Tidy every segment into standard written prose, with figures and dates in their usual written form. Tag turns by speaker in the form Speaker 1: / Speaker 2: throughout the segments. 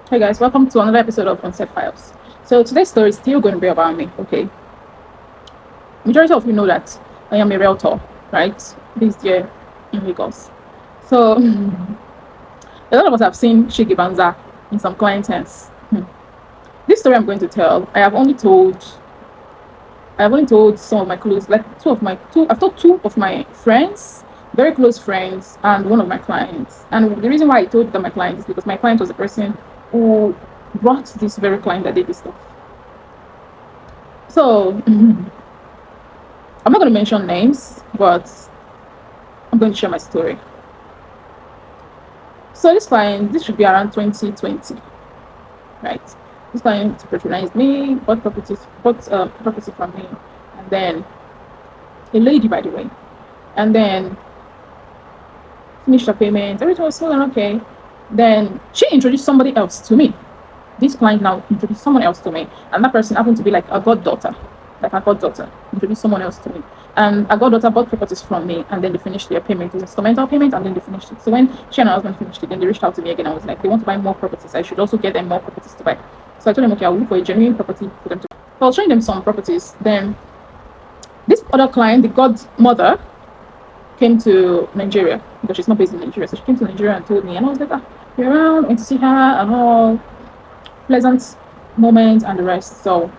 Speaker 1: Hey guys, welcome to another episode of Unset Files. So today's story is still going to be about me, okay? Majority of you know that I am a realtor, right? This year in Lagos. So a lot of us have seen Shiki Banza in some clients' hands. This story I'm going to tell, I have only told some of my close, like I've told two of my friends, very close friends, and one of my clients. And the reason why I told them my client is because my client was the person who brought this very client that did this stuff. So I'm not going to mention names, but I'm going to share my story. So this should be around 2020, right? This client patronized me, bought property from me, and then a lady, by the way, and then finished her payment. Everything was still okay. Then she introduced somebody else to me. This client now introduced someone else to me, and that person happened to be like a goddaughter, introduced someone else to me. And a goddaughter bought properties from me, and then they finished their payment. It was instrumental payment, and then they finished it. So when she and her husband finished it, then they reached out to me again. I was like, they want to buy more properties. I should also get them more properties to buy. So I told them, okay, I'll look for a genuine property for them to buy. So I was showing them some properties. Then this other client, the godmother, came to Nigeria because she's not based in Nigeria. So she came to Nigeria and told me, and I was like, you're around, and to see her and all, pleasant moments and the rest. So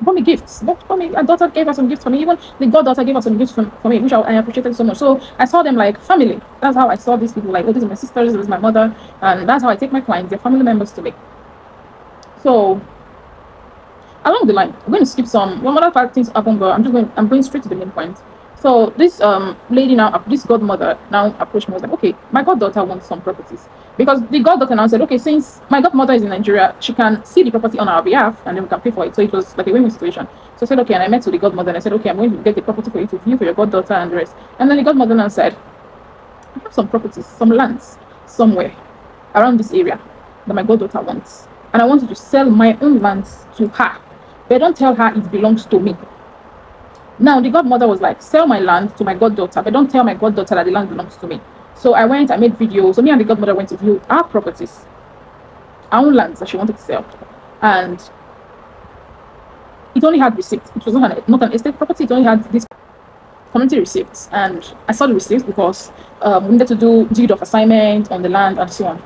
Speaker 1: bought me gifts. Bought me, a daughter gave her some gifts for me. Even the goddaughter gave her some gifts for me, which I appreciated so much. So I saw them like family. That's how I saw these people. Like, oh, these are my sisters, this is my mother, and that's how I take my clients. They're family members to me. So along the line, I'm going to skip some. One other part things happen, but I'm going straight to the main point. So this lady now, this godmother now approached me. Was like, okay, my goddaughter wants some properties because the goddaughter now said, okay, since my godmother is in Nigeria, she can see the property on our behalf and then we can pay for it. So it was like a win-win situation. So I said, okay, and I met with the godmother and I said, okay, I'm going to get the property for you to view for your goddaughter and the rest. And then the godmother now said, I have some properties, some lands somewhere around this area that my goddaughter wants, and I want you to sell my own lands to her, but don't tell her it belongs to me. Now, the godmother was like, sell my land to my goddaughter, but don't tell my goddaughter that the land belongs to me. So I made videos. So me and the godmother went to view our properties, our own lands that she wanted to sell. And it only had receipts. It was not an estate property. It only had this community receipts. And I saw the receipts because we needed to do deed of assignment on the land and so on.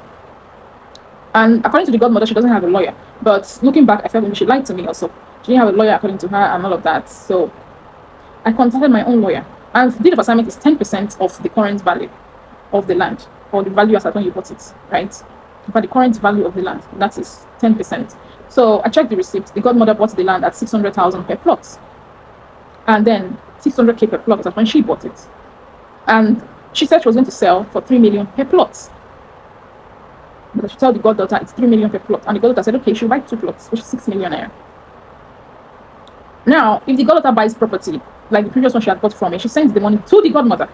Speaker 1: And according to the godmother, she doesn't have a lawyer. But looking back, I felt maybe she lied to me also. She didn't have a lawyer according to her and all of that. So I contacted my own lawyer, and deed of assignment is 10% of the current value of the land, or the value as at when you bought it, right? But the current value of the land, that is 10%. So I checked the receipt. The godmother bought the land at 600,000 per plot, and then 600k per plot. That's when she bought it, and she said she was going to sell for 3 million per plot. But she told the goddaughter it's 3 million per plot, and the goddaughter said, okay, she'll buy 2 plots, which is 6 million naira. Now, if the goddaughter buys property, like the previous one she had bought from me, she sends the money to the godmother.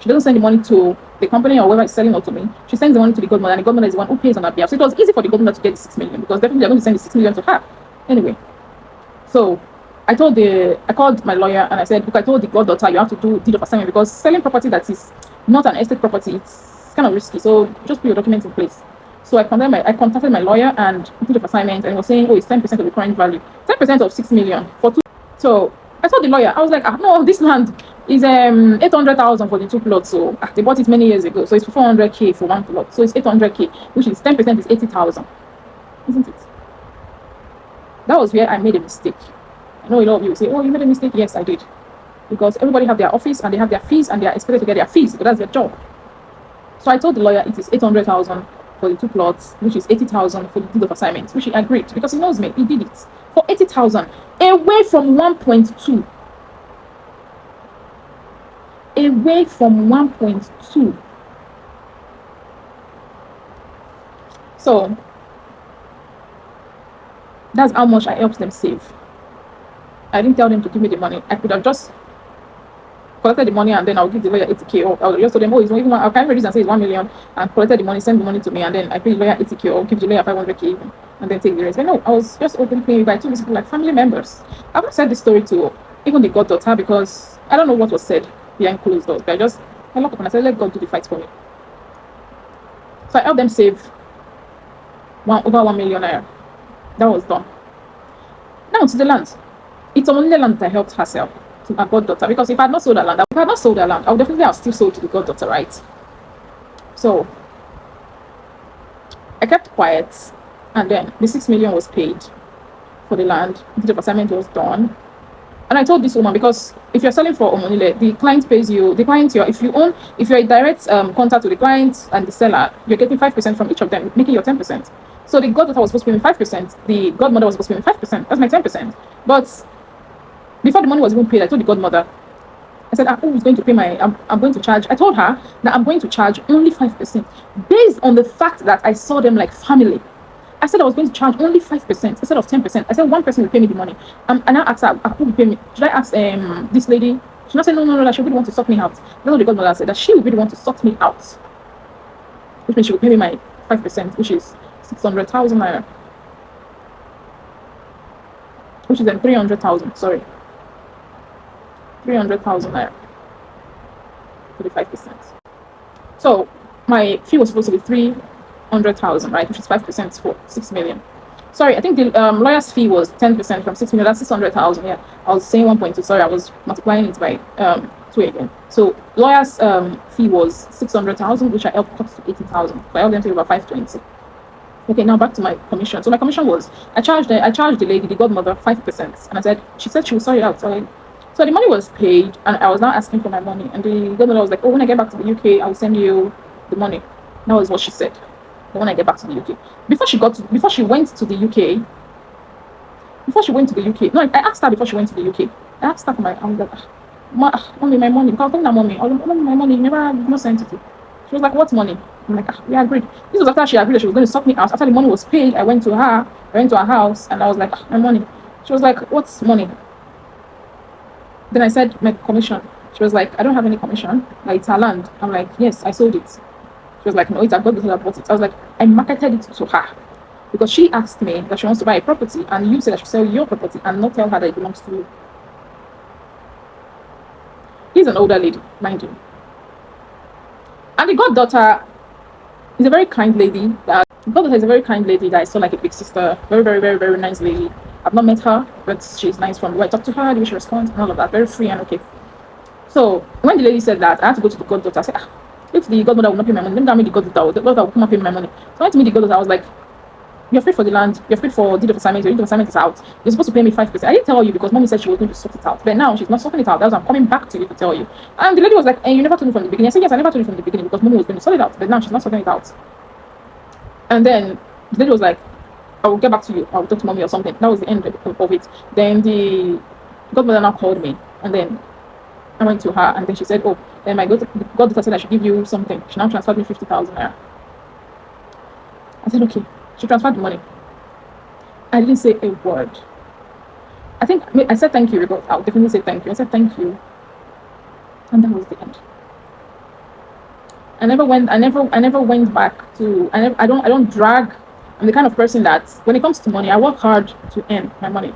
Speaker 1: She doesn't send the money to the company or whoever is selling it to me. She sends the money to the godmother, and the godmother is the one who pays on her behalf. So it was easy for the godmother to get the 6 million because definitely they're going to send the 6 million to her. Anyway, so I called my lawyer and I said, look, I told the goddaughter you have to do deed of assignment because selling property that is not an estate property, it's kind of risky. So just put your documents in place. So I contacted my lawyer and deed of assignment, and he was saying, oh, it's 10% of the current value, 10% of 6 million for 2. So I told the lawyer, I was like, no, this land is 800,000 for the 2 plots. So they bought it many years ago. So it's 400k for 1 plot. So it's 800k, which is 10% is 80,000, isn't it? That was where I made a mistake. I know a lot of you will say, oh, you made a mistake. Yes, I did. Because everybody have their office and they have their fees and they are expected to get their fees because that's their job. So I told the lawyer it is 800,000 for the 2 plots, which is 80,000 for the deed of assignment, which he agreed because he knows me. He did it for 80,000 away from 1.2. Away from 1.2. So that's how much I helped them save. I didn't tell them to give me the money. I could have just collected the money and then I'll give the lawyer 80k, or I'll just tell them, oh, it's not even I can't reduce and say it's 1 million and collected the money, send the money to me, and then I pay the lawyer 80k or give the lawyer 500k even, and then take the rest. But no, I was just openly by two people like family members. I haven't said this story to even the goddaughter because I don't know what was said behind closed doors, but I locked up and I said, let God do the fight for me. So I helped them save over 1 million naira. That was done. Now to the land. It's only the land that helped herself to my goddaughter. Because if I had not sold her land, I would definitely have still sold to the goddaughter, right? So I kept quiet, and then the 6 million was paid for the land. The assignment was done. And I told this woman, because if you're selling for Omonile, the client pays you, if you're a direct contact with the client and the seller, you're getting 5% from each of them, making your 10%. So the goddaughter was supposed to pay me 5%, the godmother was supposed to pay me 5%. That's my 10%. But before the money was even paid, I told the godmother, I said, who is going to pay I'm going to charge. I told her that I'm going to charge only 5%, based on the fact that I saw them like family. I said I was going to charge only 5% instead of 10%. I said one person will pay me the money. And I asked her, who will pay me? Should I ask this lady? She not said, no, that she would want to sort me out. That's what the godmother said, that she would really want to sort me out. Which means she would pay me my 5%, which is 600,000 naira. Which is then 300,000, sorry. 300,000 naira for the 5%. So my fee was supposed to be 300,000, right? Which is 5% for 6 million. Sorry, I think the lawyer's fee was 10% from 6 million. That's 600,000. Yeah, I was saying 1.2. Sorry, I was multiplying it by 2 again. So lawyer's fee was 600,000, which I helped cut to 80,000. So I helped them to about 520. Okay, now back to my commission. So my commission was I charged the lady, the godmother, 5%, and she said she would sort it out. So the money was paid, and I was now asking for my money. And the godmother was like, "Oh, when I get back to the UK, I will send you the money." That was what she said. When I get back to the UK, before she went to the UK. No, I asked her before she went to the UK. I asked her for my. I was like, "Mommy, my money." Because I told her, "Mommy, my money. You've not sent it." She was like, "What money?" I'm like, "We agreed." This was after she agreed that she was going to sort me out. After the money was paid, I went to her house, and I was like, "My money." She was like, "What's money?" Then I said, "My commission." She was like, "I don't have any commission. Like, it's her land." I'm like, "Yes, I sold it." She was like, "No, it's a god that bought it." I was like, "I marketed it to her because she asked me that she wants to buy a property, and you said I should sell your property and not tell her that it belongs to you." He's an older lady, mind you. And the goddaughter is a very kind lady. The goddaughter is a very kind lady that I saw like a big sister. Very, very, very, very nice lady. I've not met her, but she's nice from the way I talk to her, the way she responds, and all of that. Very free and okay. So when the lady said that, I had to go to the goddaughter. I said, if the godmother will not pay my money, let me tell me the goddaughter will come and pay my money. So I went to meet the goddaughter. I was like, "You're paid for the land, you're paid for deed of assignment, your deed of assignment is out. You're supposed to pay me 5%. I didn't tell you because mommy said she was going to sort it out. But now she's not sorting it out. That's why I'm coming back to you to tell you." And the lady was like, "And you never told me from the beginning." I said, "Yes, I never told you from the beginning because mommy was going to sort it out. But now she's not sorting it out." And then the lady was like, "I will get back to you. I will talk to mommy or something." That was the end of it. Then the godmother now called me, and then I went to her, and then she said, "Oh, then my goddaughter said I should give you something." She now transferred me 50,000 naira. I said, "Okay." She transferred the money. I didn't say a word. I said thank you because I'll definitely say thank you. I said thank you, and that was the end. I never went back to. I don't drag. I'm the kind of person that when it comes to money, I work hard to earn my money.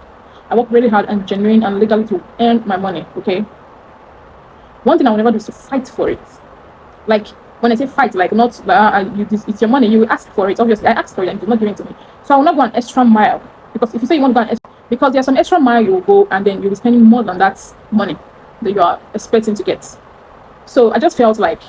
Speaker 1: I work really hard and genuine and legally to earn my money. Okay. One thing I will never do is to fight for it. Like when I say fight, like not it's your money, you will ask for it. Obviously, I asked for it and it's not given to me. So I will not go an extra mile because if you say you want to go an extra, because there's some extra mile you will go and then you'll be spending more than that money that you are expecting to get. So I just felt like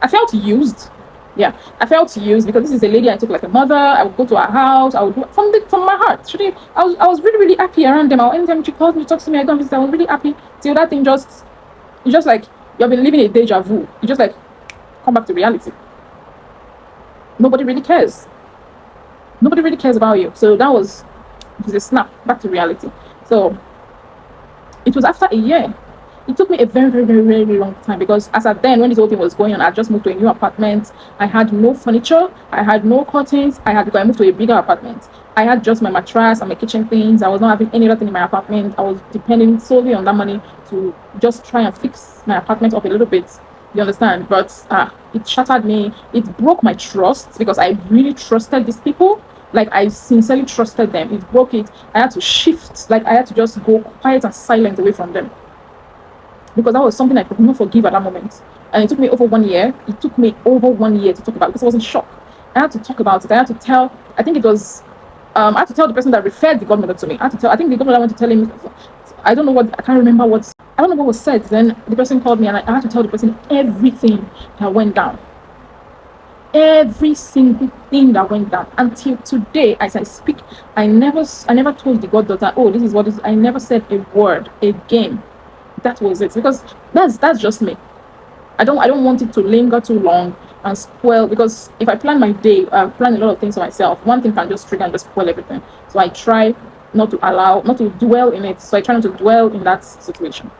Speaker 1: I felt used. Yeah, I felt used because this is a lady I took like a mother. I would go to her house. I would do from my heart. I was really really happy around them. Anytime she called me, talks to me, I go and visit. I was really happy till that thing it's just like you've been living a deja vu. You just like come back to reality. Nobody really cares. Nobody really cares about you. So it was a snap back to reality. So it was after a year. It took me a very, very, very, very long time because as at then, when this whole thing was going on, I just moved to a new apartment. I had no furniture. I had no curtains. Because I moved to a bigger apartment. I had just my mattress and my kitchen things. I was not having any other thing in my apartment. I was depending solely on that money to just try and fix my apartment up a little bit. You understand? But it shattered me. It broke my trust because I really trusted these people. Like I sincerely trusted them. It broke it. I had to shift. Like I had to just go quiet and silent away from them. Because that was something I could not forgive at that moment. And it took me over 1 year. It took me over 1 year to talk about it because I was in shock. I had to talk about it. I I think it was I had to tell the person that referred the godmother to me. I had to tell. I think the godmother went to tell him. I don't know what. I can't remember what. I don't know what was said. Then the person called me, and I had to tell the person everything that went down. Every single thing that went down until today, as I speak, I never told the goddaughter, oh, this is what is. I never said a word again. That was it, because that's just me. I don't want it to linger too long and spoil, because if I plan my day, I plan a lot of things for myself. One thing can just trigger and just spoil everything. So I try not to dwell in it. So I try not to dwell in that situation.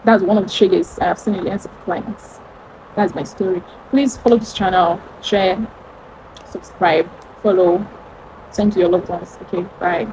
Speaker 1: That's one of the triggers I have seen in the hands of clients. That's my story. Please follow this channel, share, subscribe, follow, send to your loved ones. Okay, bye.